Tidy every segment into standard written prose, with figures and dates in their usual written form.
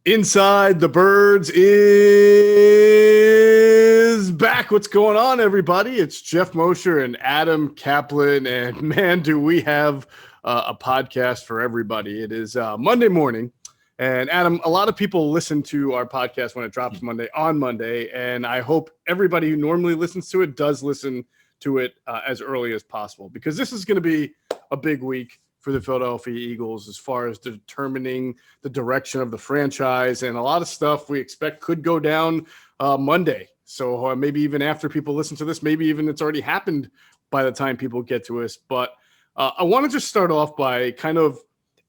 Inside the Birds is back. What's going on, everybody? It's Geoff Mosher and Adam Caplan, and man, do we have a podcast for everybody. It is Monday morning, and Adam, a lot of people listen to our podcast when it drops on Monday, and I hope everybody who normally listens to it does listen to it as early as possible, because this is going to be a big week for the Philadelphia Eagles as far as determining the direction of the franchise, and a lot of stuff we expect could go down Monday. So maybe even after people listen to this, maybe even it's already happened by the time people get to us. But I want to just start off by kind of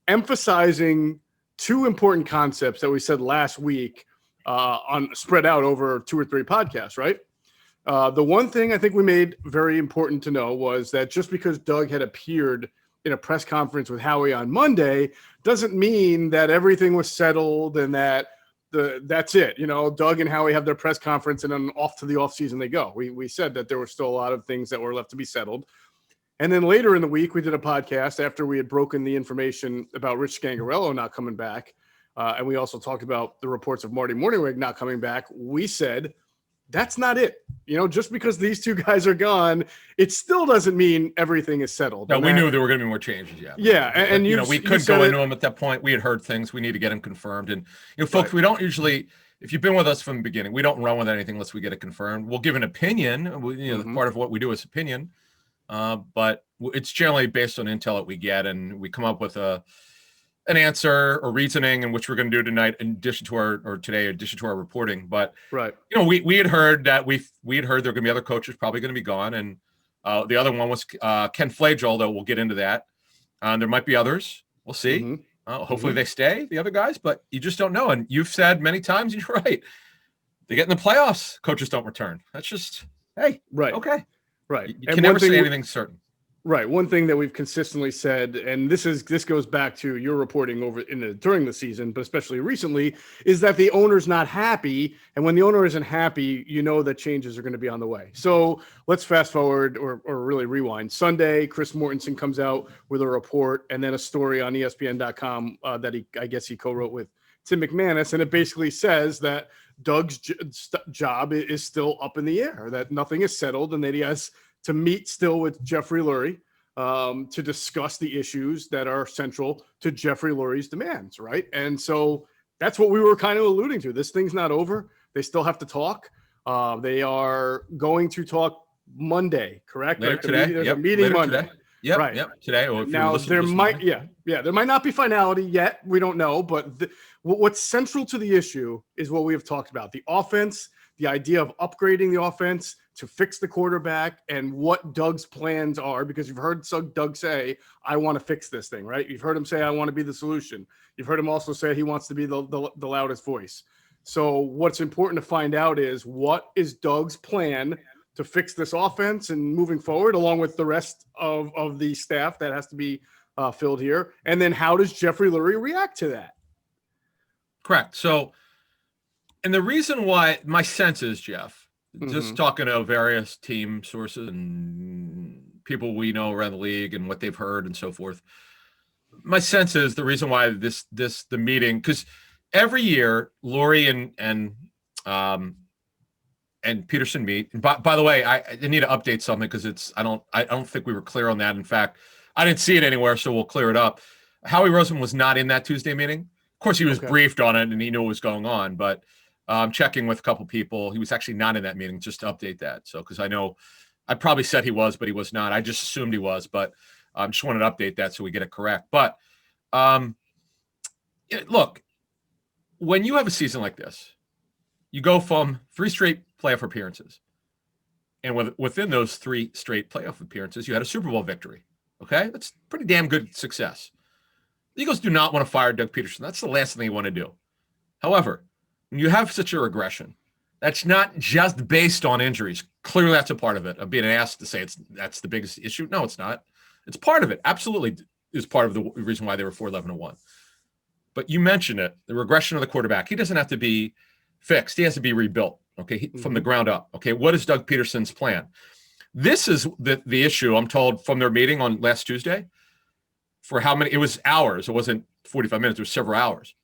emphasizing two important concepts that we said last week on spread out over 2 or 3 podcasts, right? The one thing I think we made very important to know was that just because Doug had appeared in a press conference with Howie on Monday doesn't mean that everything was settled and that that's it. You know, Doug and Howie have their press conference and then off to the offseason they go. We said that there were still a lot of things that were left to be settled. And then later in the week, we did a podcast after we had broken the information about Rich Scangarello not coming back. And we also talked about the reports of Marty Mornhinweg not coming back. We said, that's not it. You know, just because these two guys are gone, it still doesn't mean everything is settled. No, we knew there were going to be more changes. Yeah. Yeah. And we couldn't go into them at that point. We had heard things. We need to get them confirmed. And, folks, right. We don't usually, if you've been with us from the beginning, we don't run with anything unless we get it confirmed. We'll give an opinion. Part of what we do is opinion. But it's generally based on intel that we get, and we come up with an answer or reasoning, in which we're going to do tonight in addition to our reporting. But right, we had heard that we had heard there were going to be other coaches probably going to be gone, and the other one was Ken Flagel, though we'll get into that. There might be others. We'll see. Mm-hmm. Hopefully they stay, the other guys, but you just don't know. And you've said many times, you're right. They get in the playoffs, coaches don't return. That's just right. Okay, right. You can never say anything certain. Right. One thing that we've consistently said, and this goes back to your reporting during the season, but especially recently, is that the owner's not happy. And when the owner isn't happy, you know that changes are going to be on the way. So let's fast forward or really rewind. Sunday, Chris Mortensen comes out with a report and then a story on ESPN.com that I guess he co-wrote with Tim McManus. And it basically says that Doug's job is still up in the air, that nothing is settled, and that he has to meet still with Jeffrey Lurie to discuss the issues that are central to Jeffrey Lurie's demands, right? And so that's what we were kind of alluding to. This thing's not over. They still have to talk. They are going to talk Monday, correct? Later today. There's a meeting Monday. Today. Yep, right. Yep, today. Or if now, there might not be finality yet. We don't know. But what's central to the issue is what we have talked about. The offense, the idea of upgrading the offense to fix the quarterback, and what Doug's plans are, because you've heard Doug say, I want to fix this thing, right? You've heard him say, I want to be the solution. You've heard him also say he wants to be the loudest voice. So what's important to find out is, what is Doug's plan to fix this offense and moving forward, along with the rest of the staff that has to be filled here? And then how does Jeffrey Lurie react to that? Correct. So, and the reason why, my sense is, Geoff, just talking to various team sources and people we know around the league and what they've heard and so forth, my sense is the reason why the meeting, because every year Lurie and Pederson meet. And by the way, I need to update something, because I don't think we were clear on that. In fact, I didn't see it anywhere, so we'll clear it up. Howie Roseman was not in that Tuesday meeting. Of course, he was briefed on it and he knew what was going on, but checking with a couple people, he was actually not in that meeting, just to update that. So, because I know I probably said he was, but he was not. I just assumed he was, but I just wanted to update that so we get it correct. But look, when you have a season like this, you go from 3 straight playoff appearances, and within those 3 straight playoff appearances, you had a Super Bowl victory. Okay, that's pretty damn good success. The Eagles do not want to fire Doug Pederson. That's the last thing they want to do. However, when you have such a regression, that's not just based on injuries. Clearly, that's a part of it. I'm being asked to say that's the biggest issue. No, it's not. It's part of it. Absolutely is part of the reason why they were 4-11-1. But you mentioned it, the regression of the quarterback. He doesn't have to be fixed. He has to be rebuilt, okay, from the ground up. Okay, what is Doug Pederson's plan? This is the issue, I'm told, from their meeting on last Tuesday. For how many? It was hours. It wasn't 45 minutes. It was several hours.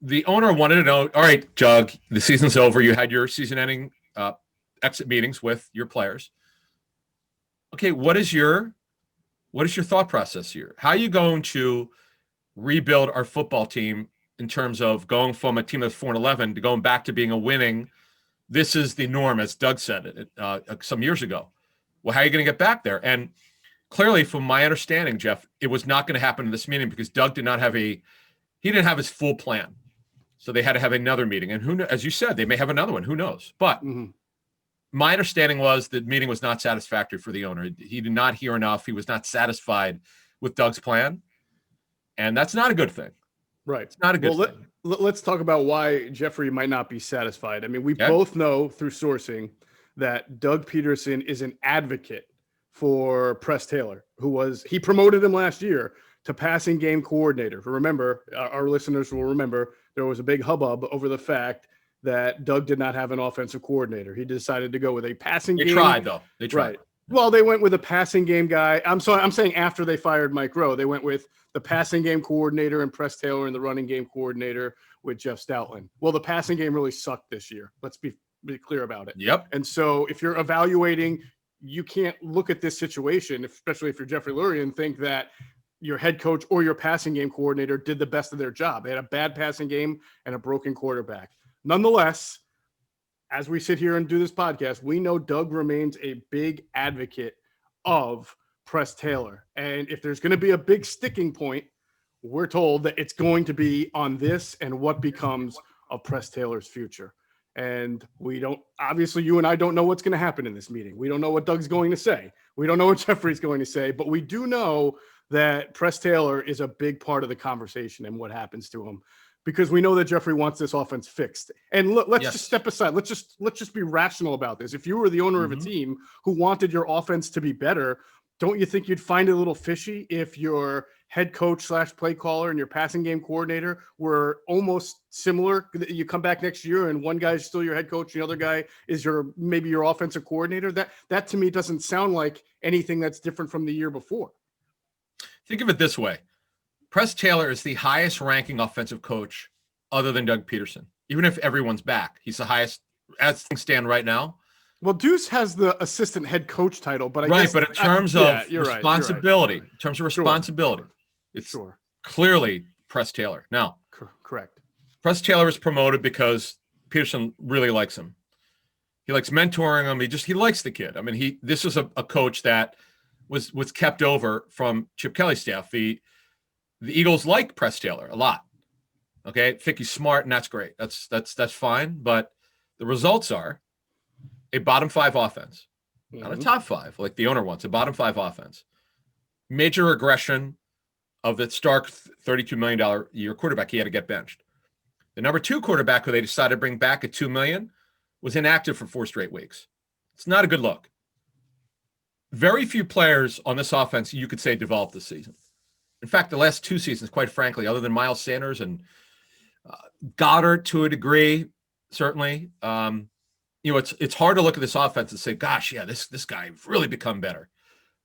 the owner wanted to know, all right, Doug, the season's over. You had your season-ending exit meetings with your players. Okay, what is your thought process here? How are you going to rebuild our football team in terms of going from a team that's 4-11 to going back to being a winning? This is the norm, as Doug said it some years ago. Well, how are you going to get back there? And clearly, from my understanding, Geoff, it was not going to happen in this meeting because Doug did not have he didn't have his full plan. So they had to have another meeting. And as you said, they may have another one. Who knows? But my understanding was the meeting was not satisfactory for the owner. He did not hear enough. He was not satisfied with Doug's plan. And that's not a good thing. Right. It's not a good thing. Let's talk about why Jeffrey might not be satisfied. I mean, we both know through sourcing that Doug Pederson is an advocate for Press Taylor, he promoted him last year to passing game coordinator. Remember, our listeners will remember there was a big hubbub over the fact that Doug did not have an offensive coordinator. He decided to go with a passing game. They tried, though. They tried. Right. Well, they went with a passing game guy. I'm saying after they fired Mike Rowe, they went with the passing game coordinator and Press Taylor and the running game coordinator with Jeff Stoutland. Well, the passing game really sucked this year. Let's be clear about it. Yep. And so if you're evaluating, you can't look at this situation, especially if you're Jeffrey Lurie, and think that your head coach or your passing game coordinator did the best of their job. They had a bad passing game and a broken quarterback. Nonetheless, as we sit here and do this podcast, we know Doug remains a big advocate of Press Taylor. And if there's going to be a big sticking point, we're told that it's going to be on this and what becomes of Press Taylor's future. And obviously you and I don't know what's going to happen in this meeting. We don't know what Doug's going to say. We don't know what Jeffrey's going to say, but we do know that Press Taylor is a big part of the conversation and what happens to him, because we know that Jeffrey wants this offense fixed. And let's just step aside. Let's just be rational about this. If you were the owner of a team who wanted your offense to be better, don't you think you'd find it a little fishy if your head coach / play caller and your passing game coordinator were almost similar? You come back next year and one guy's still your head coach, and the other guy is maybe your offensive coordinator. That to me doesn't sound like anything that's different from the year before. Think of it this way. Press Taylor is the highest ranking offensive coach other than Doug Pederson. Even if everyone's back, he's the highest as things stand right now. Well, Deuce has the assistant head coach title, but but in terms of responsibility, in terms of responsibility, it's clearly Press Taylor. Now, correct. Press Taylor is promoted because Pederson really likes him. He likes mentoring him. He likes the kid. I mean, this is a coach that was kept over from Chip Kelly's staff. The Eagles like Press Taylor a lot. Okay, think he's smart, and that's great. That's fine. But the results are a bottom 5 offense, not a top 5 like the owner wants. A bottom 5 offense. Major regression of the Stark $32 million a year quarterback. He had to get benched. The number 2 quarterback, who they decided to bring back at $2 million, was inactive for 4 straight weeks. It's not a good look. Very few players on this offense you could say developed this season. In fact, the last 2 seasons, quite frankly, other than Miles Sanders and Goddard to a degree, certainly, it's hard to look at this offense and say, gosh, yeah, this guy really become better.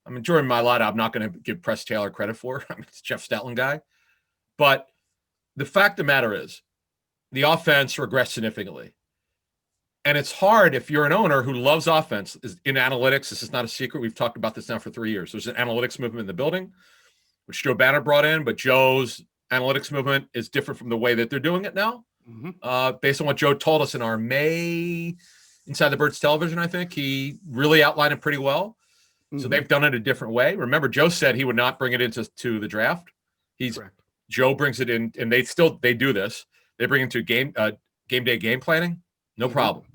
I mean, Jordan Mailata, I'm not going to give Press Taylor credit for. I mean, it's Jeff Stoutland guy. But the fact of the matter is, the offense regressed significantly. And it's hard if you're an owner who loves offense. In analytics, this is not a secret. We've talked about this now for 3 years. There's an analytics movement in the building, which Joe Banner brought in, but Joe's analytics movement is different from the way that they're doing it now. Based on what Joe told us in our May Inside the Birds television, I think he really outlined it pretty well. So they've done it a different way. Remember, Joe said he would not bring it into the draft. Joe brings it in, and they do this. They bring it into game day game planning, no problem.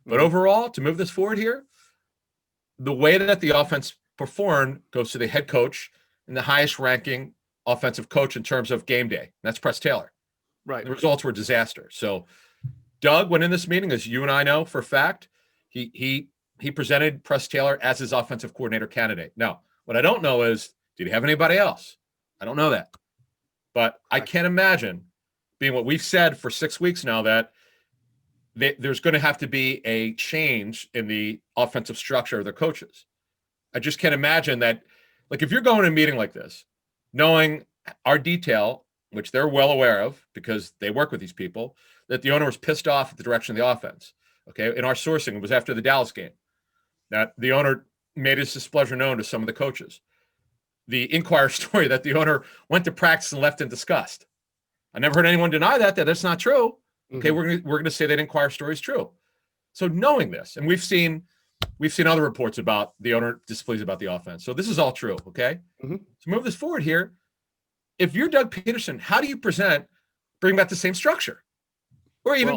But overall, to move this forward here, the way that the offense performed goes to the head coach and the highest ranking offensive coach in terms of game day. That's Press Taylor. Right. The results were disaster. So Doug went in this meeting, as you and I know for a fact, he presented Press Taylor as his offensive coordinator candidate. Now, what I don't know is, did he have anybody else? I don't know that. But I can't imagine, being what we've said for 6 weeks now, that there's going to have to be a change in the offensive structure of their coaches. I just can't imagine that. Like, if you're going to a meeting like this, knowing our detail which they're well aware of because they work with these people, that the owner was pissed off at the direction of the offense. Okay. In our sourcing, it was after the Dallas game that the owner made his displeasure known to some of the coaches. The Inquirer story that the owner went to practice and left in disgust. I never heard anyone deny that that's not true. Okay. We're going to say that Inquirer story is true. So knowing this, and we've seen other reports about the owner displeased about the offense. So this is all true. Okay. So move this forward here. If you're Doug Pederson, how do you bring back the same structure? Or even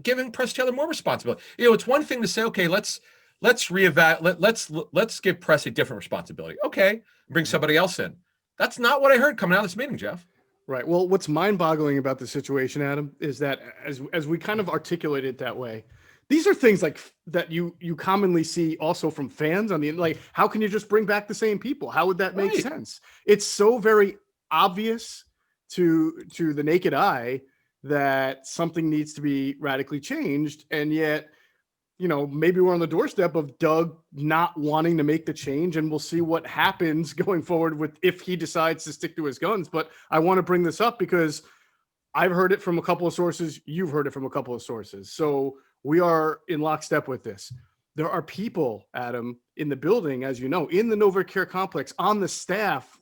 giving Press Taylor more responsibility. It's one thing to say, okay, let's reevaluate, let's give Press a different responsibility. Okay, bring somebody else in. That's not what I heard coming out of this meeting, Geoff. Right. Well, what's mind-boggling about the situation, Adam, is that as we kind of articulate it that way, these are things like that you commonly see also from fans on the, like, how can you just bring back the same people? How would that make sense? It's so very obvious to the naked eye that something needs to be radically changed. And yet, maybe we're on the doorstep of Doug not wanting to make the change, and we'll see what happens going forward if he decides to stick to his guns. But I want to bring this up because I've heard it from a couple of sources. You've heard it from a couple of sources. So we are in lockstep with this. There are people, Adam, in the building, as you know, in the NovaCare complex, on the staff,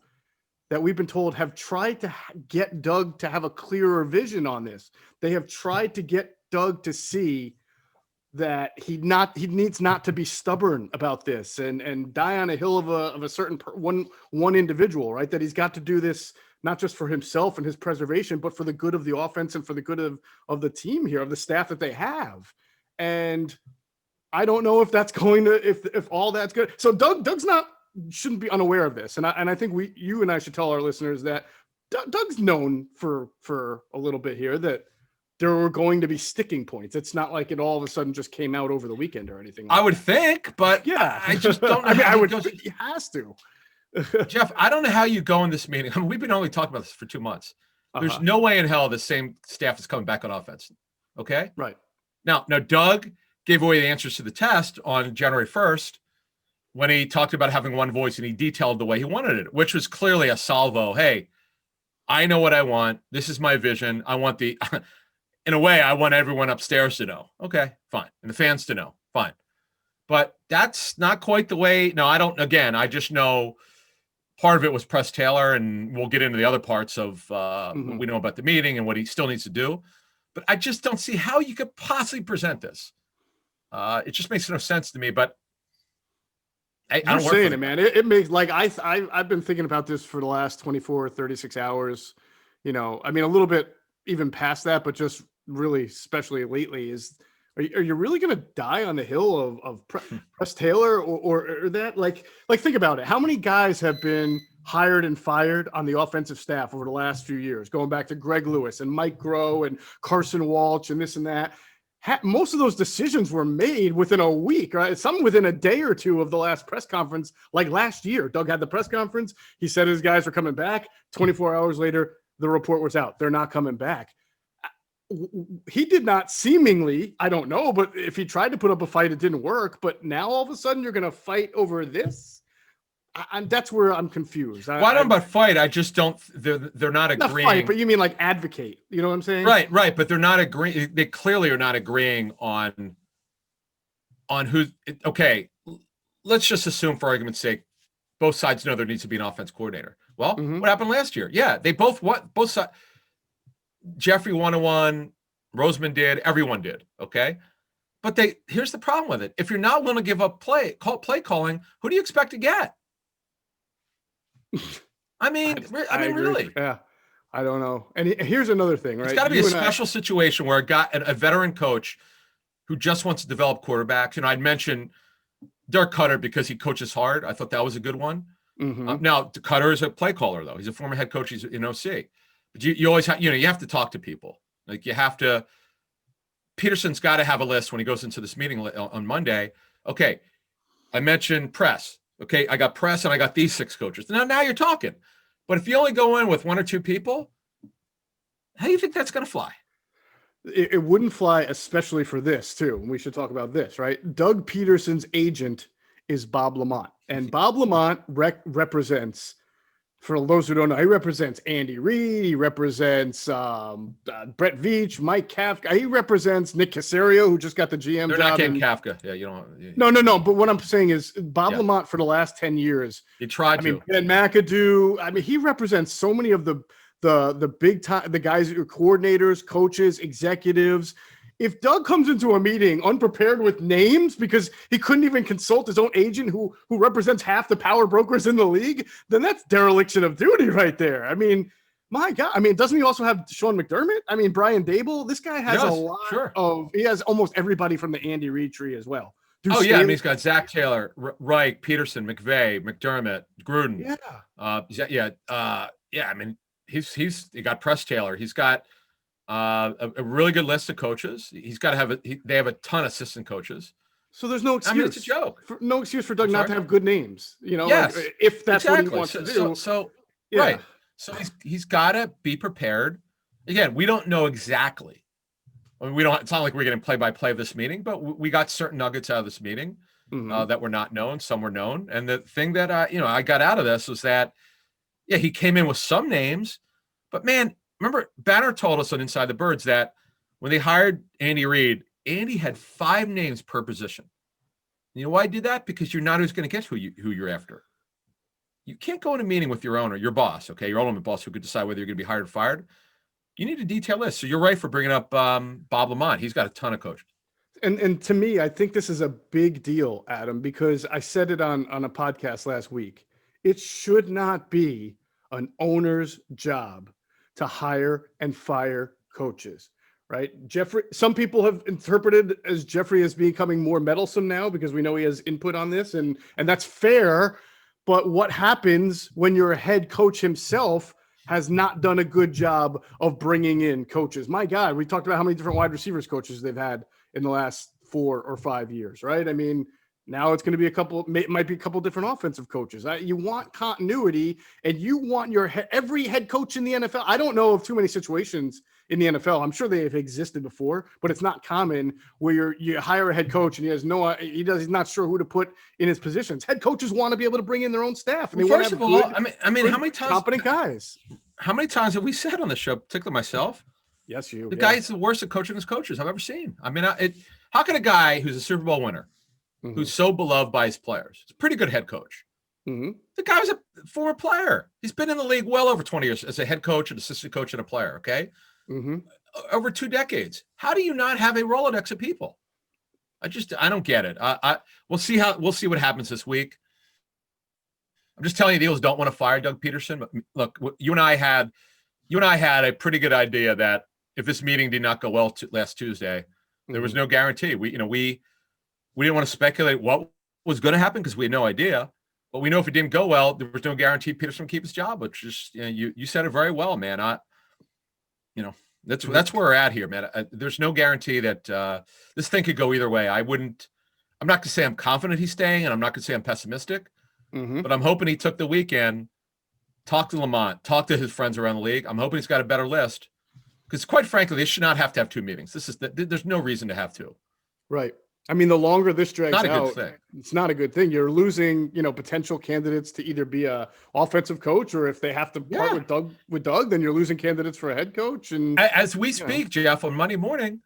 that we've been told have tried to get Doug to have a clearer vision on this. They have tried to get Doug to see that he needs not to be stubborn about this and die on a hill of a certain one individual, right? That he's got to do this not just for himself and his preservation, but for the good of the offense and for the good of the team here, of the staff that they have. And I don't know if that's going to, if all that's good. So Doug's shouldn't be unaware of this. And I think you and I should tell our listeners that Doug's known for a little bit here that there were going to be sticking points. It's not like it all of a sudden just came out over the weekend or anything. I would think, but yeah, I just don't know. I would think he has to. Geoff, I don't know how you go in this meeting. I mean, we've been only talking about this for 2 months. There's no way in hell the same staff is coming back on offense. Okay. Right. Now Doug gave away the answers to the test on January 1st. When he talked about having one voice and he detailed the way he wanted it, which was clearly a salvo. Hey, I know what I want. This is my vision. I want in a way, I want everyone upstairs to know. Okay, fine. And the fans to know. Fine. But that's not quite the way. No, I don't. Again, I just know part of it was Press Taylor, and we'll get into the other parts of what we know about the meeting and what he still needs to do. But I just don't see how you could possibly present this. It just makes no sense to me, but I'm saying it, man. It makes, like, I've been thinking about this for the last 24, 36 hours. I mean, a little bit even past that, but just really, especially lately, are you really going to die on the hill of Press Taylor or that? Like, think about it. How many guys have been hired and fired on the offensive staff over the last few years, going back to Greg Lewis and Mike Groh and Carson Wentz and this and that? Most of those decisions were made within a week, right? Some within a day or two of the last press conference, like last year. Doug had the press conference. He said his guys were coming back. 24 hours later, the report was out. They're not coming back. He did not seemingly, I don't know, but if he tried to put up a fight, it didn't work. But now all of a sudden you're going to fight over this? And that's where I'm confused. Well, I don't know about fight. I just don't. They're not agreeing. Not fight, but you mean like advocate? You know what I'm saying? Right. But they're not agreeing. They clearly are not agreeing on who. Okay, let's just assume, for argument's sake, both sides know there needs to be an offense coordinator. Well, what happened last year? Yeah, they both sides. Jeffrey 101, Roseman did, everyone did. Okay, but here's the problem with it. If you're not willing to give up play calling, who do you expect to get? I mean, really. Yeah, I don't know. And here's another thing, right? It's got to be a special situation where a veteran coach who just wants to develop quarterbacks. I'd mentioned Dirk Cutter because he coaches hard. I thought that was a good one. Now, Cutter is a play caller, though. He's a former head coach. He's in OC. But you always have, you have to talk to people. Like, you have to. Pederson's got to have a list when he goes into this meeting on Monday. Okay, I mentioned Press. Okay, I got Press and I got these 6 coaches. Now you're talking. But if you only go in with 1 or 2 people, how do you think that's going to fly? It wouldn't fly, especially for this, too. And we should talk about this, right? Doug Pederson's agent is Bob Lamont. And Bob Lamont represents For those who don't know, he represents Andy Reid. He represents Brett Veach, Mike Kafka. He represents Nick Caserio, who just got the GM They're job. not getting Kafka. Yeah, you don't. No. But what I'm saying is Bob Lamont for the last 10 years. He tried to. Ben McAdoo. I mean, he represents so many of the big time, the guys, coordinators, coaches, executives. If Doug comes into a meeting unprepared with names because he couldn't even consult his own agent who represents half the power brokers in the league, then that's dereliction of duty right there. I mean, my God. I mean, doesn't he also have Sean McDermott? I mean, Brian Dable. This guy has a lot he has almost everybody from the Andy Reid tree as well. I mean, he's got Zach Taylor, Reich, Peterson, McVay, McDermott, Gruden. I mean, he got Press Taylor. He's got a really good list of coaches. He's got to have they have a ton of assistant coaches. So there's no excuse. I mean, it's a joke. No excuse for Doug not to have good names. Yes, like, if that's what he wants to do. Right. So he's got to be prepared. Again, we don't know exactly. I mean, it's not like we're getting play-by-play of this meeting, but we got certain nuggets out of this meeting that were not known. Some were known. And the thing that I got out of this was that, he came in with some names, but man, remember Banner told us on Inside the Birds that when they hired Andy Reid, Andy had 5 names per position. You know why I did that? Because you're not always going to get who you're after. You can't go in a meeting with your owner, your boss, okay, your ultimate boss who could decide whether you're going to be hired or fired. You need a detailed list. So you're right for bringing up Bob Lamont. He's got a ton of coaches. And to me, I think this is a big deal, Adam, because I said it on a podcast last week. It should not be an owner's job to hire and fire coaches, right? Jeffrey, some people have interpreted as Jeffrey as becoming more meddlesome now because we know he has input on this, and that's fair. But what happens when your head coach himself has not done a good job of bringing in coaches? My God, we talked about how many different wide receivers coaches they've had in the last 4 or 5 years, right? I mean, now it's going to be it might be a couple different offensive coaches. You want continuity, and you want every head coach in the NFL. I don't know of too many situations in the NFL. I'm sure they have existed before, but it's not common where you hire a head coach and he's not sure who to put in his positions. Head coaches want to be able to bring in their own staff. And they first of all, I mean, how many times competent guys? How many times have we said on the show, particularly myself? Yes, the guy is the worst at coaching his coaches I've ever seen. I mean, how can a guy who's a Super Bowl winner, who's so beloved by his players, he's a pretty good head coach. The guy was a former player. He's been in the league well over 20 years as a head coach, an assistant coach, and a player. Okay. Over 2 decades. How do you not have a Rolodex of people? I don't get it. We'll see what happens this week. I'm just telling you, the Eagles don't want to fire Doug Pederson. But look, you and I had a pretty good idea that if this meeting did not go well last Tuesday, there was no guarantee. We didn't want to speculate what was going to happen because we had no idea. But we know if it didn't go well, there was no guarantee Pederson would keep his job. Which is, you said it very well, man. That's where we're at here, man. There's no guarantee that this thing could go either way. I'm not going to say I'm confident he's staying, and I'm not going to say I'm pessimistic. But I'm hoping he took the weekend, talked to Lamont, talked to his friends around the league. I'm hoping he's got a better list. Because quite frankly, they should not have to have 2 meetings. There's no reason to have 2. Right. I mean, the longer this drags out, it's not a good thing. You're losing, potential candidates to either be a offensive coach, or if they have to part with Doug, then you're losing candidates for a head coach. And as we speak, Geoff, on Monday morning,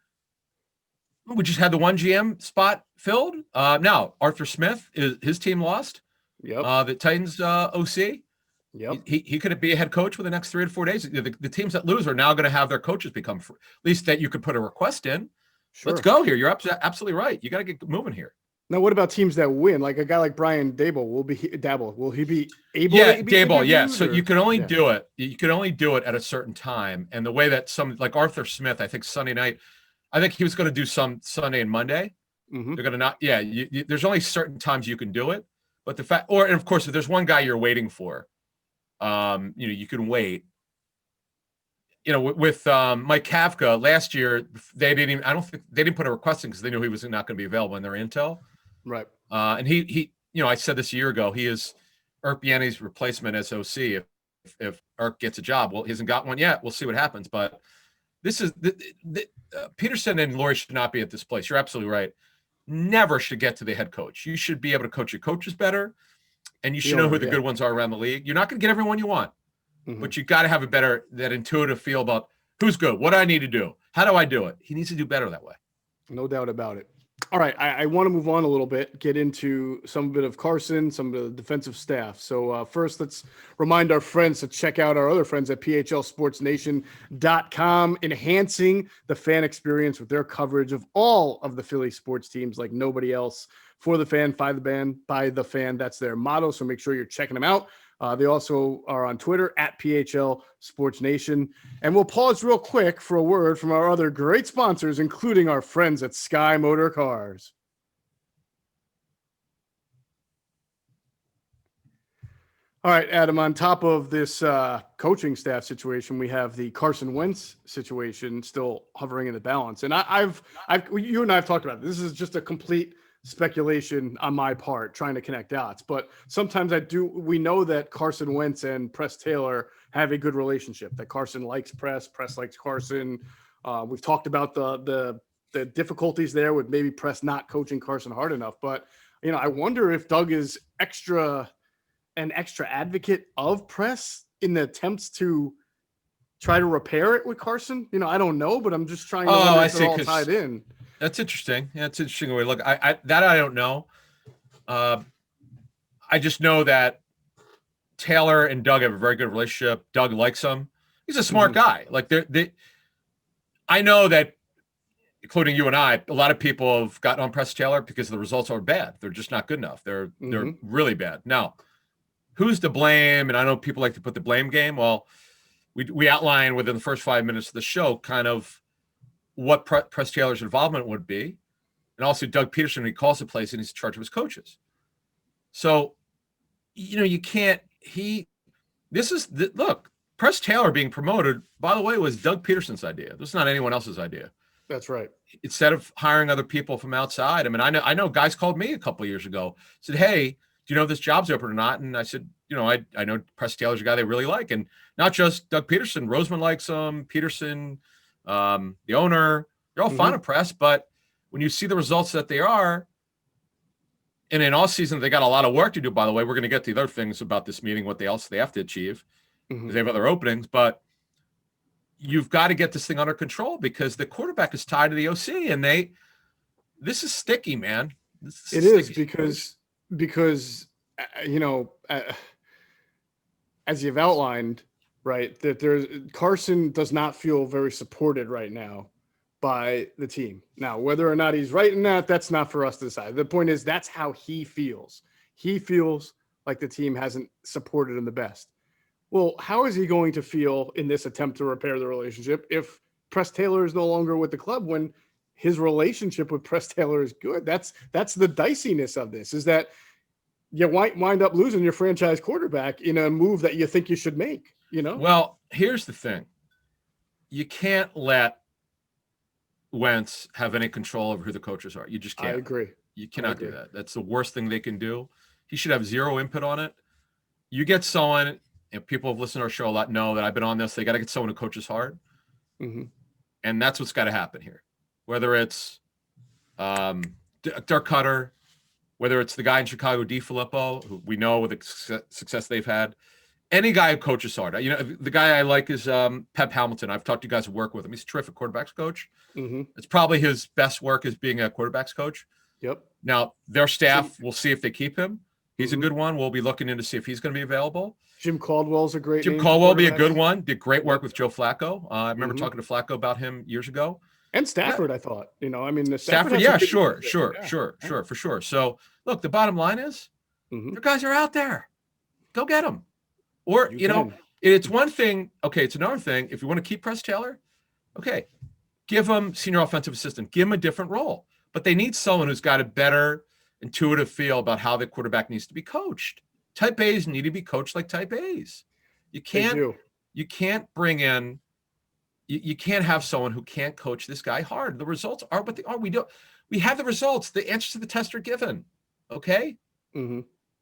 we just had the 1 GM spot filled. Now Arthur Smith his team lost. Yep. The Titans OC. Yep. He could be a head coach for the next 3 to 4 days. The teams that lose are now going to have their coaches become free. At least that you could put a request in. Sure. Let's go here. You're absolutely right. You got to get moving here. Now, what about teams that win? Like a guy like Brian Dable will be Will he be able? Yeah, Dable. Yeah. So you can only do it. You can only do it at a certain time. And the way that some like Arthur Smith, I think Sunday night, I think he was going to do some Sunday and Monday. They're going to not. Yeah. There's only certain times you can do it. But the fact, and of course, if there's one guy you're waiting for, you can wait. With Mike Kafka last year, I don't think they didn't put a request in because they knew he was not going to be available in their intel. Right. And he, I said this a year ago, he is Irk Bieniemy's replacement as OC if Irk gets a job. Well, he hasn't got one yet. We'll see what happens. But this is Pederson and Lurie should not be at this place. You're absolutely right. Never should get to the head coach. You should be able to coach your coaches better. and you should know who the good ones are around the league. You're not going to get everyone you want, but you got to have that intuitive feel about who's good, what do I need to do, how do I do it. He needs to do better that way. No doubt about it. All right, I want to move on a little bit, get into some bit of Carson, some of the defensive staff. So first, let's remind our friends to check out our other friends at phlsportsnation.com, enhancing the fan experience with their coverage of all of the Philly sports teams like nobody else. For the fan, by the fan. That's their motto. So make sure you're checking them out. They also are on Twitter at PHL Sports Nation. And we'll pause real quick for a word from our other great sponsors, including our friends at Sky Motor Cars. All right, Adam, on top of this coaching staff situation, we have the Carson Wentz situation still hovering in the balance. And you and I have talked about this. This is just a complete speculation on my part, trying to connect dots. But sometimes we know that Carson Wentz and Press Taylor have a good relationship, that Carson likes Press likes Carson. We've talked about the difficulties there with maybe Press not coaching Carson hard enough. But, I wonder if Doug is an extra advocate of Press in the attempts to try to repair it with Carson. I don't know, but I'm just trying to wonder if they're all tied in. That's interesting. Yeah, it's an interesting way to look. I don't know. I just know that Taylor and Doug have a very good relationship. Doug likes him. He's a smart guy. Like I know that, including you and I, a lot of people have gotten on Press Taylor because the results are bad. They're just not good enough. They're really bad. Now, who's to blame? And I know people like to put the blame game. Well, we outlined within the first 5 minutes of the show kind of what Press Taylor's involvement would be. And also Doug Pederson, he calls the plays and he's in charge of his coaches. So, you can't, look, Press Taylor being promoted, by the way, was Doug Pederson's idea. This is not anyone else's idea. That's right. Instead of hiring other people from outside. I mean, I know guys called me a couple of years ago, said, hey, do you know if this job's open or not? And I said, I know Press Taylor's a guy they really like. And not just Doug Pederson, Roseman likes him, Pederson, the owner, they're all fond of Press, but when you see the results that they are, and in all season, they got a lot of work to do, by the way. We're going to get to the other things about this meeting, what else they have to achieve, because they have other openings, but you've got to get this thing under control because the quarterback is tied to the OC, and this is sticky, man. It is because as you've outlined, right, that Carson does not feel very supported right now by the team. Now, whether or not he's right in that's not for us to decide. The point is that's how he feels. He feels like the team hasn't supported him the best. Well, how is he going to feel in this attempt to repair the relationship if Press Taylor is no longer with the club when his relationship with Press Taylor is good? That's the diciness of this, is that you wind up losing your franchise quarterback in a move that you think you should make, Well, here's the thing. You can't let Wentz have any control over who the coaches are. You just can't. I agree. You cannot do that. That's the worst thing they can do. He should have zero input on it. You get someone, and people have listened to our show a lot know that I've been on this. They got to get someone who coaches hard. And that's what's got to happen here. Whether it's Dirk Cutter, whether it's the guy in Chicago, DiFilippo, who we know with the success they've had, any guy who coaches hard. The guy I like is Pep Hamilton. I've talked to you guys who work with him. He's a terrific quarterbacks coach. It's probably his best work as being a quarterbacks coach. Yep. Now, their staff, we'll see if they keep him. He's a good one. We'll be looking in to see if he's going to be available. Jim Caldwell's a great Jim Caldwell will be a good one. Did great work with Joe Flacco. I remember talking to Flacco about him years ago. And Stafford, I thought. The Stafford, yeah, sure, for sure. So, look, the bottom line is your guys are out there. Go get them. Or, it's one thing. Okay, it's another thing. If you want to keep Press Taylor, okay, give him senior offensive assistant. Give him a different role. But they need someone who's got a better intuitive feel about how the quarterback needs to be coached. Type A's need to be coached like Type A's. You can't bring in, you can't have someone who can't coach this guy hard. The results are what they are. We have the results. The answers to the test are given. Okay?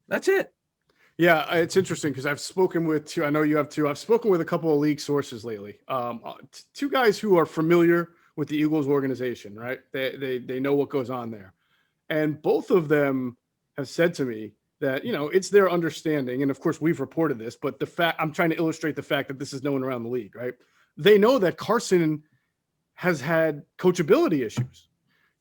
That's it. Yeah, it's interesting because I've spoken with two. I know you have two. I've spoken with a couple of league sources lately. Two guys who are familiar with the Eagles organization, right? They know what goes on there. And both of them have said to me that, it's their understanding. And of course we've reported this, but I'm trying to illustrate the fact that this is known around the league, right? They know that Carson has had coachability issues.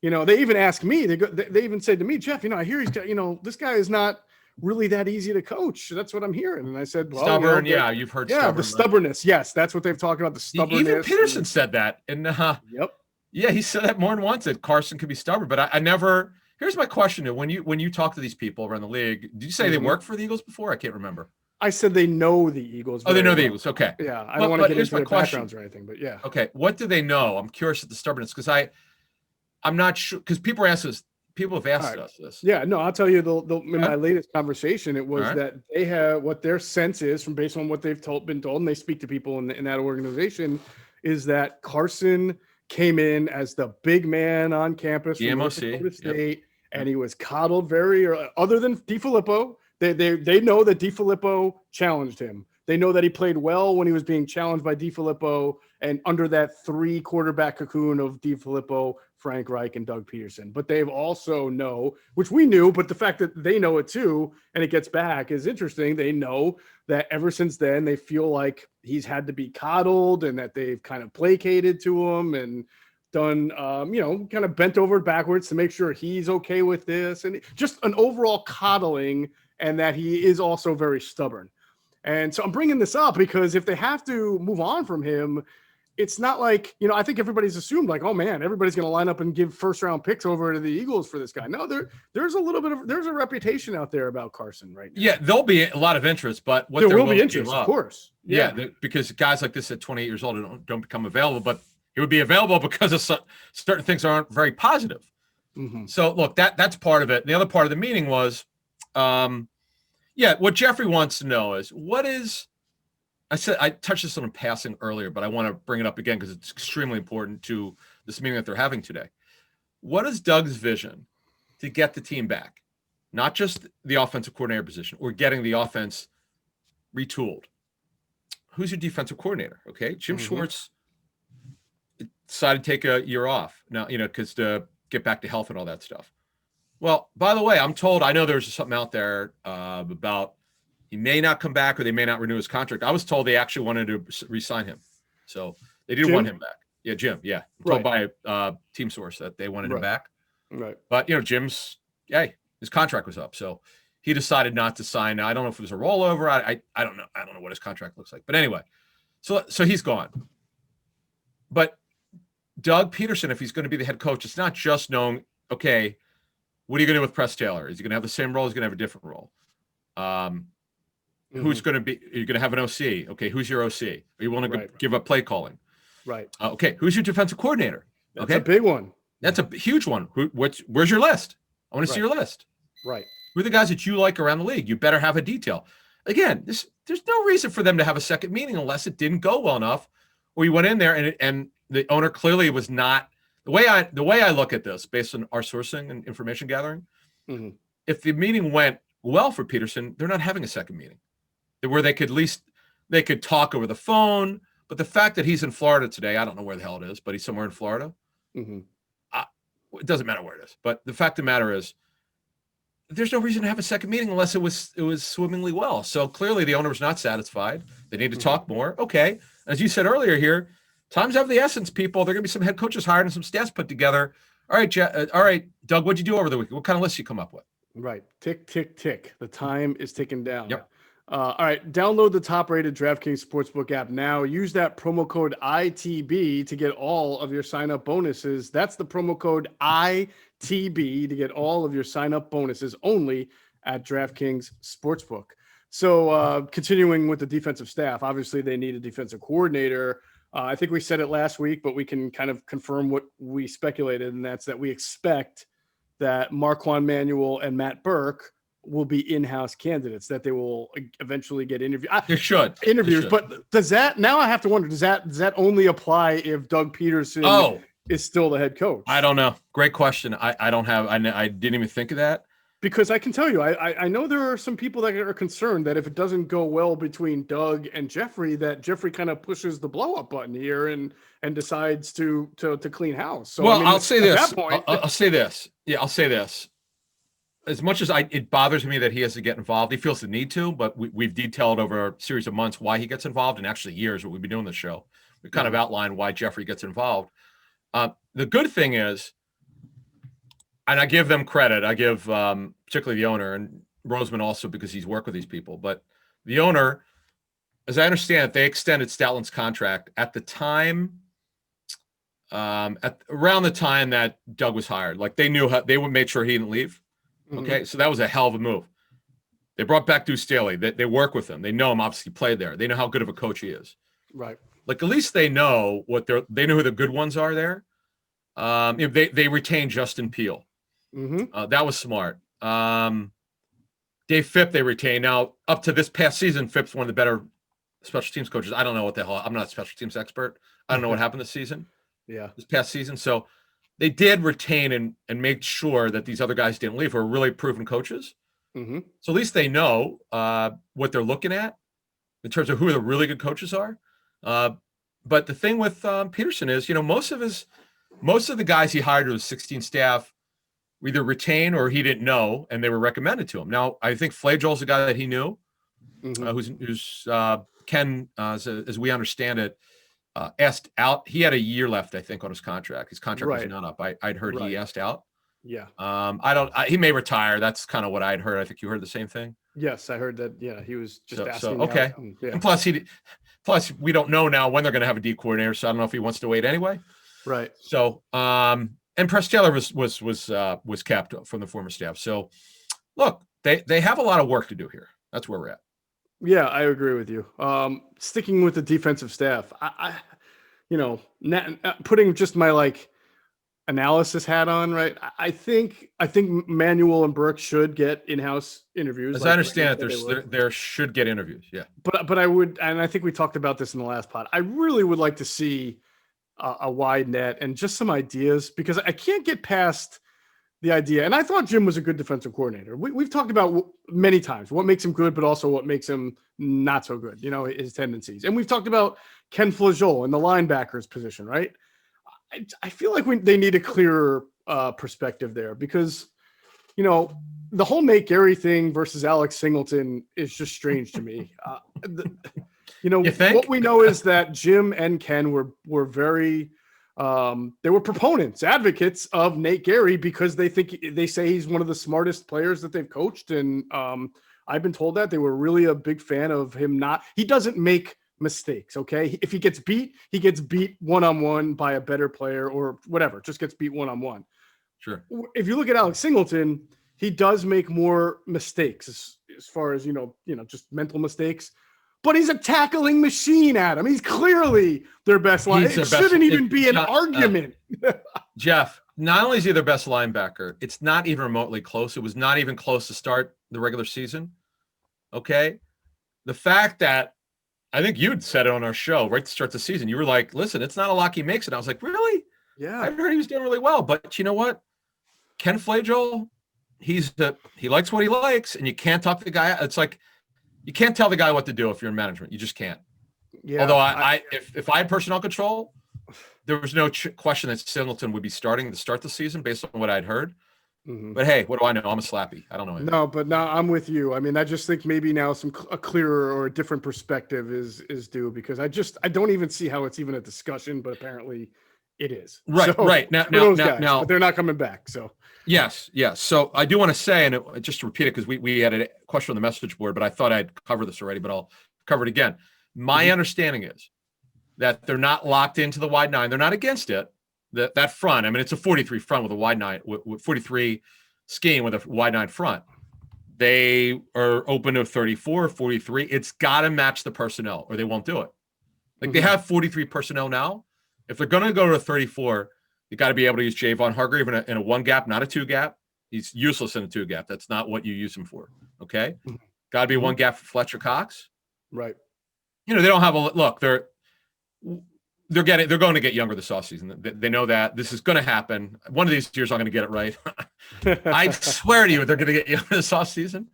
They even asked me, they even said to me, Geoff, I hear he's got, this guy is not really that easy to coach. That's what I'm hearing. And I said, well, stubborn. You've heard stubborn. The stubbornness. Right? Yes. That's what they've talked about. The stubbornness. Even Pederson said that. And yep. Yeah, he said that more than once, that Carson could be stubborn, but I never, here's my question. When you talk to these people around the league, did you say they worked for the Eagles before? I can't remember. I said they know the Eagles. Oh, they know the Eagles. Okay. Yeah. I don't want to get into their backgrounds or anything, but yeah. Okay. What do they know? I'm curious at the stubbornness, because I'm not sure, because people have asked us this. Yeah, no, I'll tell you in my latest conversation, it was that they have, what their sense is from based on what they've been told, and they speak to people in that organization, is that Carson came in as the big man on campus from North Dakota State, and he was coddled very early. Other than DiFilippo, they know that DiFilippo challenged him. They know that he played well when he was being challenged by DiFilippo and under that 3 quarterback cocoon of DiFilippo, Frank Reich, and Doug Pederson. But they've also know, which we knew, but the fact that they know it too, and it gets back, is interesting. They know that ever since then, they feel like he's had to be coddled and that they've kind of placated to him and done, kind of bent over backwards to make sure he's okay with this. And just an overall coddling, and that he is also very stubborn. And so I'm bringing this up because if they have to move on from him, it's not like, I think everybody's assumed like, oh man, everybody's going to line up and give first round picks over to the Eagles for this guy. No, there's a reputation out there about Carson right now. Yeah, there'll be a lot of interest, but there will be interest, of course. Yeah, because guys like this at 28 years old don't become available, but it would be available because of certain things aren't very positive. Mm-hmm. So look, that's part of it. The other part of the meeting was, what Jeffrey wants to know is I touched this on in passing earlier, but I want to bring it up again because it's extremely important to this meeting that they're having today. What is Doug's vision to get the team back? Not just the offensive coordinator position or getting the offense retooled. Who's your defensive coordinator? Okay. Jim Schwartz decided to take a year off now, because to get back to health and all that stuff. Well, by the way, I'm told, I know there's something out there about he may not come back or they may not renew his contract. I was told they actually wanted to re-sign him. So they did want him back. Yeah, Jim. Yeah. I'm told by a team source that they wanted him back. Right. But, Jim's, his contract was up. So he decided not to sign. Now, I don't know if it was a rollover. I don't know. I don't know what his contract looks like. But anyway, so he's gone. But Doug Pederson, if he's going to be the head coach, it's not just knowing, okay, what are you going to do with Press Taylor? Is he going to have the same role? Is he going to have a different role? Who's going to be? Are you going to have an OC? Okay, who's your OC? Are you willing to give up play calling? Right. Okay, who's your defensive coordinator? That's a big one. That's a huge one. Where's your list? I want to see your list. Right. Who are the guys that you like around the league? You better have a detail. Again, there's no reason for them to have a second meeting unless it didn't go well enough, or you went in there and the owner clearly was not. The way I look at this, based on our sourcing and information gathering, if the meeting went well for Pederson, they're not having a second meeting where they could talk over the phone. But the fact that he's in Florida today, I don't know where the hell it is, but he's somewhere in Florida. It doesn't matter where it is. But the fact of the matter is, there's no reason to have a second meeting unless it was swimmingly well. So clearly the owner was not satisfied. They need to talk more. Okay, as you said earlier here. Time's of the essence, people. There are going to be some head coaches hired and some staffs put together. All right, Doug, what'd you do over the weekend? What kind of list you come up with? Right. Tick, tick, tick. The time is ticking down. Yep. All right. Download the top-rated DraftKings Sportsbook app now. Use that promo code ITB to get all of your sign-up bonuses. That's the promo code ITB to get all of your sign-up bonuses only at DraftKings Sportsbook. So continuing with the defensive staff, obviously they need a defensive coordinator. I think we said it last week, but we can kind of confirm what we speculated, and that's that we expect that Marquand Manuel and Matt Burke will be in-house candidates, that they will eventually get interviews. Interviews, but does that, now I have to wonder, does that only apply if Doug Pederson is still the head coach? I don't know. Great question. I didn't even think of that. Because I can tell you, I know there are some people that are concerned that if it doesn't go well between Doug and Jeffrey, that Jeffrey kind of pushes the blow up button here and decides to clean house. So well, I'll say this. I'll say this. Yeah, I'll say this. as much as it bothers me that he has to get involved, he feels the need to, but we've detailed over a series of months why he gets involved, and actually years what we've been doing this show. We kind of outlined why Jeffrey gets involved. The good thing is, and I give them credit, I give particularly the owner and Roseman also because he's worked with these people, but the owner, as I understand it, they extended Statlin's contract at the time, around the time that Doug was hired. Like they knew they would make sure he didn't leave. Okay, so that was a hell of a move. They brought back Deuce Staley. They work with him. They know him. Obviously, played there. They know how good of a coach he is. Right. Like at least they know they know who the good ones are there. They retained Justin Peele. That was smart. Dave Phipp they retained. Now up to this past season, Phipp's one of the better special teams coaches. I don't know what the hell. I'm not a special teams expert. I don't know what happened this season. Yeah, this past season. So they did retain and make sure that these other guys didn't leave, who are really proven coaches. So at least they know what they're looking at in terms of who the really good coaches are. But the thing with Pederson is, most of the guys he hired with 16 staff either retain or he didn't know, and they were recommended to him. Now, I think Flajol's a guy that he knew, who's Ken, as we understand it, asked out. He had a year left, I think, on his contract. His contract was not up. I'd heard he asked out. Yeah. He may retire. That's kind of what I'd heard. I think you heard the same thing. Yes, I heard that. Yeah, he was just asking. Okay. And plus we don't know now when they're going to have a D coordinator, so I don't know if he wants to wait anyway. Right. So, and Press Taylor was capped from the former staff. So, look, they have a lot of work to do here. That's where we're at. Yeah, I agree with you. Sticking with the defensive staff, I putting just my analysis hat on, right? I think Manuel and Brooks should get in-house interviews. As I understand it, there should get interviews. Yeah. But I would, and I think we talked about this in the last pod. I really would like to see a wide net and just some ideas, because I can't get past the idea. And I thought Jim was a good defensive coordinator. We've talked about many times what makes him good, but also what makes him not so good, his tendencies. And we've talked about Ken Flajole in the linebackers position, right? I feel like they need a clearer perspective there, because, the whole Nate Gary thing versus Alex Singleton is just strange to me. What we know is that Jim and Ken were very, they were proponents, advocates of Nate Gary, because they say he's one of the smartest players that they've coached. And I've been told that they were really a big fan of him. He doesn't make mistakes. Okay. If he gets beat one-on-one by a better player or whatever, just gets beat one-on-one. Sure. If you look at Alex Singleton, he does make more mistakes as far as, just mental mistakes, but he's a tackling machine, Adam. He's clearly their best line. It shouldn't even be an argument. Jeff, not only is he their best linebacker, it's not even remotely close. It was not even close to start the regular season. Okay. The fact that I think you'd said it on our show right to start the season. You were like, listen, it's not a lock he makes it. I was like, really? Yeah. I heard he was doing really well. But you know what? Ken Flajole, he likes what he likes, and you can't talk the guy. It's like you can't tell the guy what to do if you're in management. You just can't. Yeah. Although if I had personnel control, there was no question that Singleton would be starting to start the season based on what I'd heard. But hey, what do I know? I'm a slappy. I don't know anything. No, but now I'm with you. I mean, I just think maybe now a clearer or a different perspective is due, because I don't even see how it's even a discussion, but apparently it is. Right, so, right. Now, but they're not coming back. So yes. So I do want to say, and just to repeat it, because we had a question on the message board, but I thought I'd cover this already, but I'll cover it again. My understanding is that they're not locked into the wide nine. They're not against it. That front, I mean, it's a 43 front with a wide nine, with 43 scheme with a wide nine front. They are open to 34, 43. It's got to match the personnel or they won't do it. Like they have 43 personnel now. If they're going to go to a 34, you got to be able to use Javon Hargrave in a one gap, not a two gap. He's useless in a two gap. That's not what you use him for. Okay. Got to be one gap for Fletcher Cox. Right. They don't have look, they're going to get younger this offseason. They know that this is going to happen. One of these years, I'm going to get it right. I swear to you, they're going to get younger this offseason,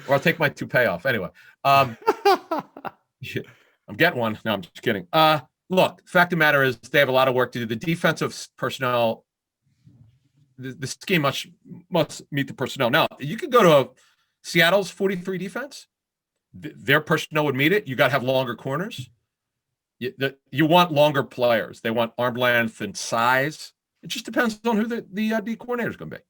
or I'll take my toupee off. Anyway, I'm getting one. No, I'm just kidding. Look, fact of the matter is they have a lot of work to do. The defensive personnel the scheme must meet the personnel. Now, you could go to Seattle's 43 defense. Their personnel would meet it. You got to have longer corners. You want longer players. They want arm length and size. It just depends on who the D coordinator is going to be.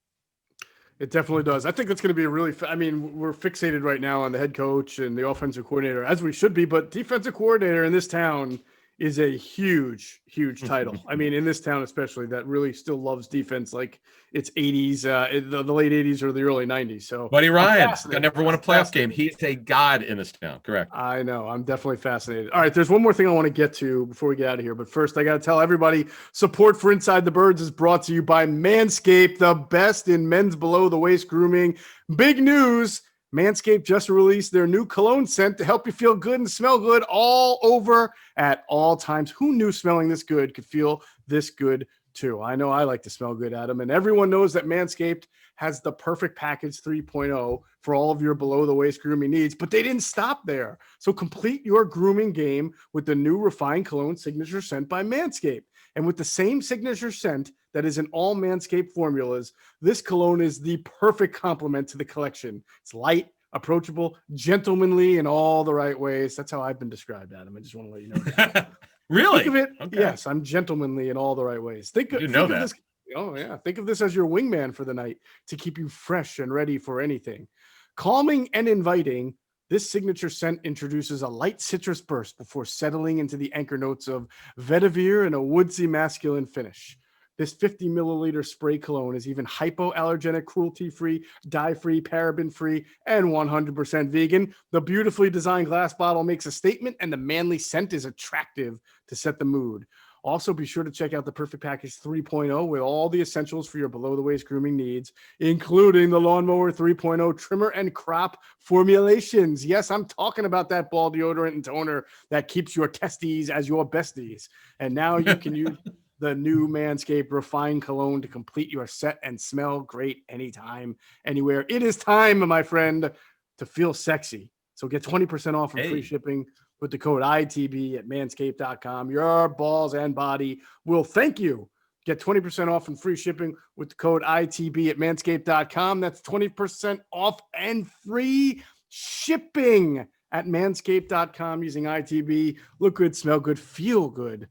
It definitely does. I think that's going to be a really we're fixated right now on the head coach and the offensive coordinator, as we should be, but defensive coordinator in this town is a huge, huge title. I mean, in this town especially, that really still loves defense like it's 80s, the late 80s or the early 90s. So Buddy Ryan, I never won a playoff game. He's a god in this town. Correct. I know. I'm definitely fascinated. All right, there's one more thing I want to get to before we get out of here. But first, I got to tell everybody, support for Inside the Birds is brought to you by Manscaped, the best in men's below-the-waist grooming. Big news. Manscaped just released their new cologne scent to help you feel good and smell good all over at all times. Who knew smelling this good could feel this good too? I know I like to smell good, Adam, and everyone knows that Manscaped has the perfect package 3.0 for all of your below-the-waist grooming needs, but they didn't stop there. So complete your grooming game with the new refined cologne signature scent by Manscaped. And with the same signature scent that is in all Manscaped formulas, this cologne is the perfect complement to the collection. It's light, approachable, gentlemanly in all the right ways. That's how I've been described, Adam. I just want to let you know that. Really? Think of it. Okay. Yes, I'm gentlemanly in all the right ways. Think of this. Oh, yeah. Think of this as your wingman for the night to keep you fresh and ready for anything. Calming and inviting, this signature scent introduces a light citrus burst before settling into the anchor notes of vetiver and a woodsy masculine finish. This 50 milliliter spray cologne is even hypoallergenic, cruelty-free, dye-free, paraben-free, and 100% vegan. The beautifully designed glass bottle makes a statement, and the manly scent is attractive to set the mood. Also, be sure to check out the Perfect Package 3.0 with all the essentials for your below-the-waist grooming needs, including the Lawnmower 3.0 trimmer and crop formulations. Yes, I'm talking about that ball deodorant and toner that keeps your testes as your besties. And now you can use the new Manscaped Refined Cologne to complete your set and smell great anytime, anywhere. It is time, my friend, to feel sexy. So get 20% off and free shipping with the code ITB at manscaped.com. Your balls and body will thank you. Get 20% off and free shipping with the code ITB at manscaped.com. That's 20% off and free shipping at manscaped.com using ITB. Look good, smell good, feel good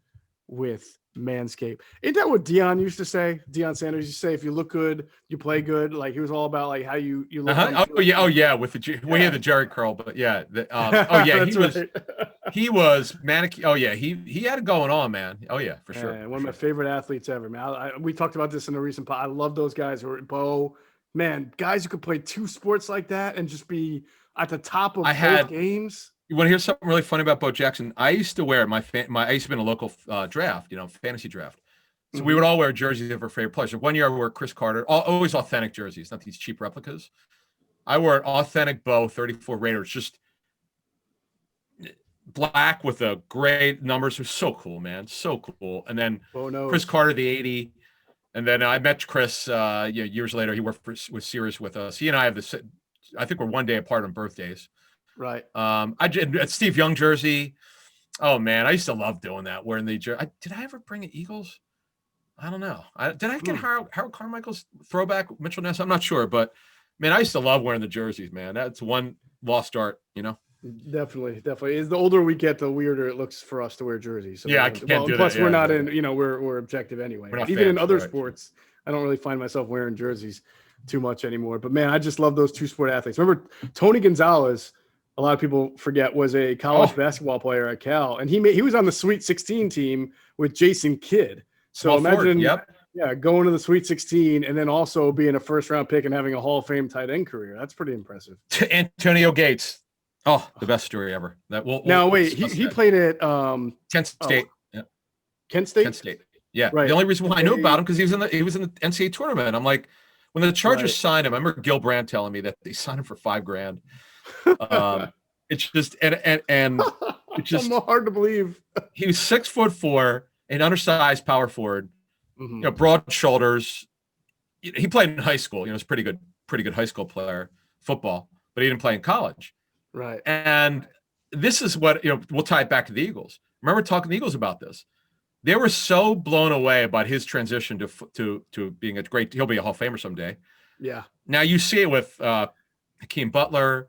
with Manscaped. Ain't that what Deion used to say? Deion Sanders used to say, if you look good, you play good. Like he was all about like how you look. Oh yeah. With the we had the Jerry curl, but yeah. He was manic. Oh yeah, he had it going on, man. Oh yeah, for sure. One of my favorite athletes ever, man. We talked about this in a recent pod. I love those guys who are Bo, man. Guys who could play two sports like that and just be at the top of both games. You want to hear something really funny about Bo Jackson? I used to wear I used to be in a local draft, fantasy draft. So we would all wear jerseys of our favorite players. So one year I wore Chris Carter, always authentic jerseys, not these cheap replicas. I wore an authentic Bo 34 Raiders, just black with the gray numbers. It was so cool, man. So cool. And then Chris Carter, the 80. And then I met Chris years later. He worked with Sirius with us. He and I have this, I think we're one day apart on birthdays. Right. I did a Steve Young jersey. Oh man, I used to love doing that. Wearing the jersey. Did I ever bring an Eagles? I don't know. Did I get Harold Carmichael's throwback Mitchell Ness? I'm not sure, but man, I used to love wearing the jerseys. Man, that's one lost art. Definitely. As the older we get, the weirder it looks for us to wear jerseys. So yeah, I can't do plus that. We're not in. We're objective anyway. Even in other sports, I don't really find myself wearing jerseys too much anymore. But man, I just love those two sport athletes. Remember Tony Gonzalez? A lot of people forget was a college basketball player at Cal, and he was on the Sweet 16 team with Jason Kidd. So imagine, going to the Sweet 16 and then also being a first-round pick and having a Hall of Fame tight end career. That's pretty impressive. Antonio Gates, the best story ever. He played at Kent State. Kent State. Kent State. Yeah. Right. The only reason why I knew about him because he was in the NCAA tournament. I'm like, when the Chargers signed him, I remember Gil Brandt telling me that they signed him for $5,000. It's just and it's just hard to believe. He was 6'4", an undersized power forward, broad shoulders. He played in high school. He was a pretty good high school player, football, but he didn't play in college. Right. And this is what we'll tie it back to the Eagles. Remember talking to the Eagles about this. They were so blown away about his transition to being he'll be a Hall of Famer someday. Yeah. Now you see it with Hakeem Butler.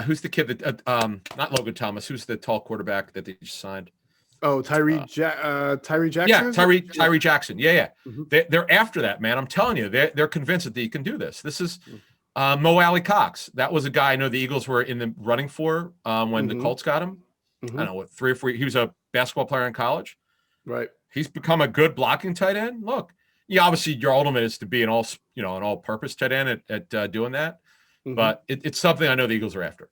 Who's the kid that not Logan Thomas? Who's the tall quarterback that they just signed? Oh, Tyree Jackson. Yeah, Tyree Jackson. Yeah. Mm-hmm. They're after that, man. I'm telling you, they're convinced that he can do this. This is Mo Alley Cox. That was a guy I know the Eagles were in the running for when the Colts got him. I don't know, 3 or 4. He was a basketball player in college. Right. He's become a good blocking tight end. Look, obviously your ultimate is to be an all-purpose tight end at doing that. Mm-hmm. But it's something I know the Eagles are after.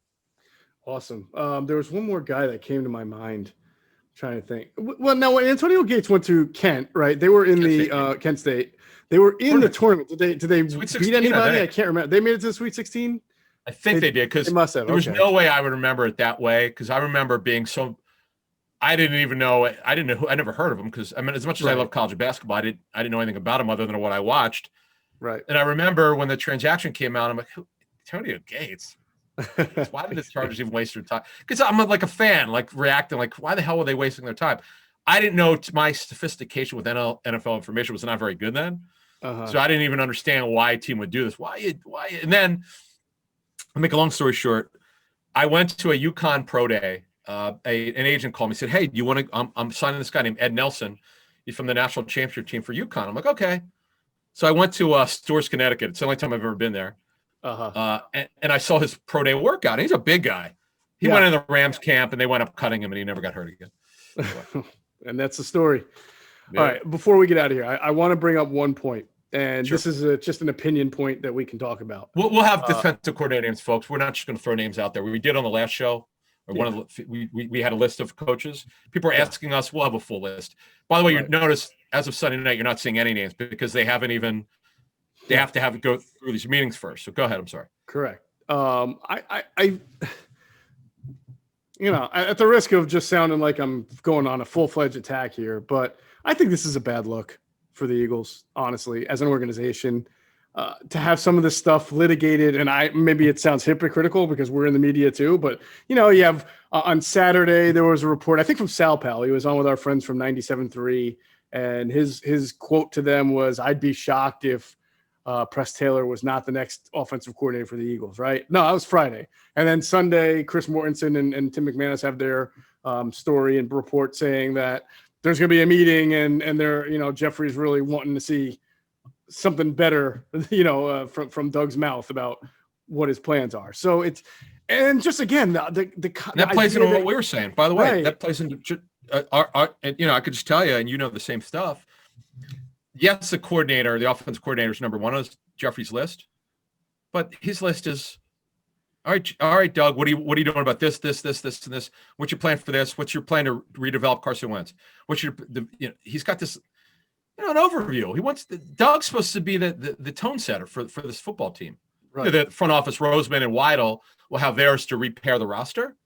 Awesome. There was one more guy that came to my mind. I'm trying to think. Well, now when Antonio Gates went to Kent, right? They were in Kent State. They were in the tournament. Did they beat anybody? I can't remember. They made it to the Sweet 16. I think they did because there was no way I would remember it that way because I remember being so. I didn't even know. I never heard of him because as much as I love college basketball, I didn't know anything about him other than what I watched. Right. And I remember when the transaction came out, I'm like, Antonio Gates. Why did the Chargers even waste their time? Because I'm like a fan, like reacting, like why the hell were they wasting their time? I didn't know my sophistication with NFL information was not very good then, so I didn't even understand why a team would do this. Why? And then, to make a long story short, I went to a UConn pro day. An agent called me, said, "Hey, do you want to? I'm signing this guy named Ed Nelson. He's from the national championship team for UConn." I'm like, "Okay." So I went to Storrs, Connecticut. It's the only time I've ever been there. And I saw his pro day workout. He's a big guy. He went in the Rams camp, and they went up cutting him, and he never got hurt again. Anyway. And that's the story. Yeah. All right, before we get out of here, I want to bring up one point, and this is just an opinion point that we can talk about. We'll have defensive coordinator names, folks. We're not just going to throw names out there. We did on the last show. Or one of the, we had a list of coaches. People are asking us. We'll have a full list. By the way, you notice as of Sunday night, you're not seeing any names because they haven't even. They have to go through these meetings first. So go ahead. I'm sorry. Correct. I at the risk of just sounding like I'm going on a full-fledged attack here, but I think this is a bad look for the Eagles, honestly, as an organization. To have some of this stuff litigated, and maybe it sounds hypocritical because we're in the media too, but you have on Saturday there was a report, I think from Sal Pal. He was on with our friends from 97.3, and his quote to them was, "I'd be shocked if Press Taylor was not the next offensive coordinator for the Eagles." Right? No, that was Friday, and then Sunday, Chris Mortensen and Tim McManus have their story and report saying that there's going to be a meeting, and they're Jeffrey's really wanting to see something better, from Doug's mouth about what his plans are. So and just again, that plays into what we were saying. By the way, that plays into I could just tell you, and the same stuff. Yes, the offensive coordinator is number one on Jeffrey's list, but his list is all right, Doug. What are you doing about this, and this? What's your plan for this? What's your plan to redevelop Carson Wentz? He's got this. An overview. Doug's supposed to be the tone setter for this football team. Right. The front office, Roseman and Weidel, will have theirs to repair the roster.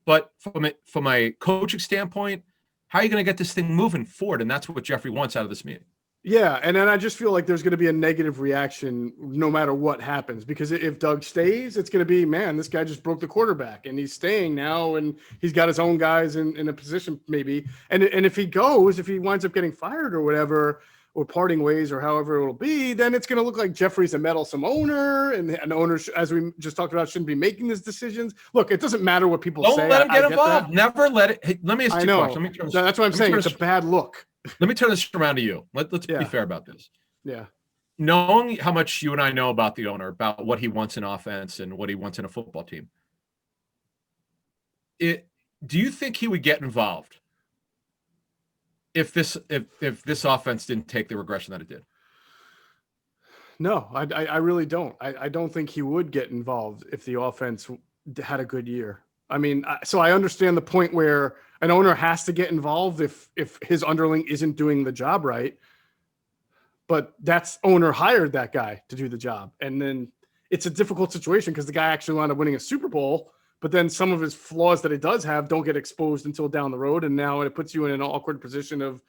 But from a coaching standpoint, how are you going to get this thing moving forward? And that's what Jeffrey wants out of this meeting. Yeah, and then I just feel like there's going to be a negative reaction no matter what happens, because if Doug stays, it's going to be, man, this guy just broke the quarterback and he's staying now and he's got his own guys in a position maybe. And if he winds up getting fired or whatever, or parting ways or however it will be, then it's going to look like Jeffrey's a meddlesome owner, and an owner, as we just talked about, shouldn't be making these decisions. Look, it doesn't matter what people say. Don't let him get involved. Never let it. Hey, let me ask you a question. That's what I'm saying. It's a bad look. Let me turn this around to you. Let's be fair about this. Yeah. Knowing how much you and I know about the owner, about what he wants in offense and what he wants in a football team, do you think he would get involved if this offense didn't take the regression that it did? No, I really don't. I don't think he would get involved if the offense had a good year. I mean, so I understand the point where an owner has to get involved if his underling isn't doing the job right. But that's owner hired that guy to do the job. And then it's a difficult situation because the guy actually wound up winning a Super Bowl, but then some of his flaws that he does have don't get exposed until down the road. And now it puts you in an awkward position of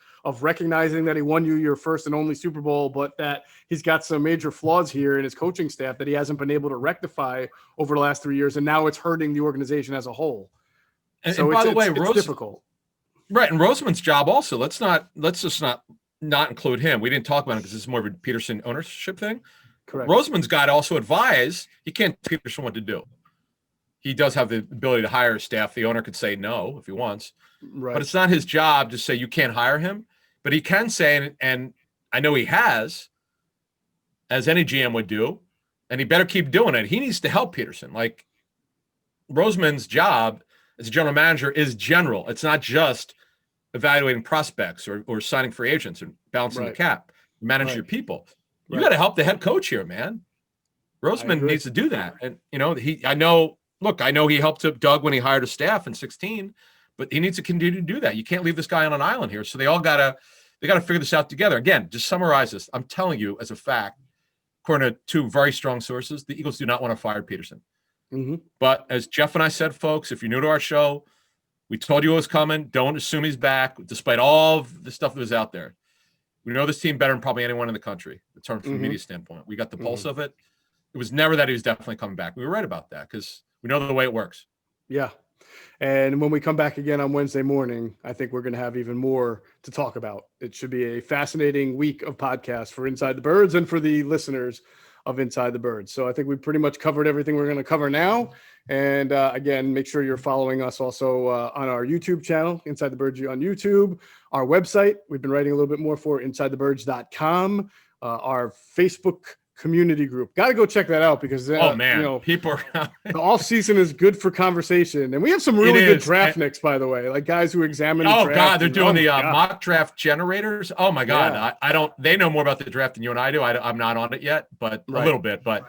recognizing that he won you your first and only Super Bowl, but that he's got some major flaws here in his coaching staff that he hasn't been able to rectify over the last 3 years. And now it's hurting the organization as a whole. And by the way, it's difficult. Right, and Roseman's job also. Let's just not include him. We didn't talk about it because this is more of a Pederson ownership thing. Correct. Roseman's got to also advise. He can't tell Pederson what to do. He does have the ability to hire staff. The owner could say no if he wants, Right. but it's not his job to say you can't hire him. But he can say, and I know he has, as any GM would do, and he better keep doing it. He needs to help Pederson. Like, Roseman's job as a general manager is general. It's not just evaluating prospects or signing free agents and balancing the cap, manage your people. You got to help the head coach here, man. Roseman needs to do that. And, I know he helped Doug when he hired a staff in 2016, but he needs to continue to do that. You can't leave this guy on an island here. So they got to figure this out together. Again, just summarize this. I'm telling you as a fact, according to two very strong sources, the Eagles do not want to fire Pederson. Mm-hmm. But as Geoff and I said, folks, if you're new to our show, we told you it was coming. Don't assume he's back, despite all of the stuff that was out there. We know this team better than probably anyone in the country in terms from a media standpoint. We got the pulse of it. It was never that he was definitely coming back. We were right about that because we know the way it works. Yeah. And when we come back again on Wednesday morning, I think we're going to have even more to talk about. It should be a fascinating week of podcasts for Inside the Birds and for the listeners of Inside the Birds. So I think we pretty much covered everything we're going to cover now. And again, make sure you're following us also on our YouTube channel, Inside the Birds on YouTube, our website. We've been writing a little bit more for InsideTheBirds.com, our Facebook community group. Got to go check that out because people are the off season is good for conversation, and we have some really good draftniks, by the way, like guys who examine. Oh God, they're doing the mock draft generators. Oh my God, yeah. I don't. They know more about the draft than you and I do. I'm not on it yet, but a little bit. But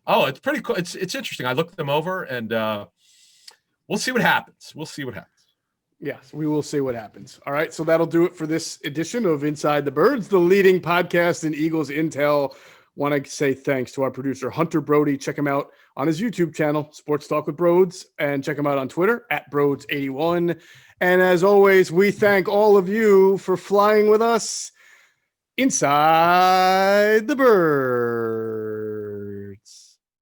it's pretty cool. It's interesting. I looked them over, and we'll see what happens. Yes, we will see what happens. All right, so that'll do it for this edition of Inside the Birds, the leading podcast in Eagles intel. Want to say thanks to our producer, Hunter Brody. Check him out on his YouTube channel, Sports Talk with Broads, and check him out on Twitter @Broads81. And as always, we thank all of you for flying with us inside the bird.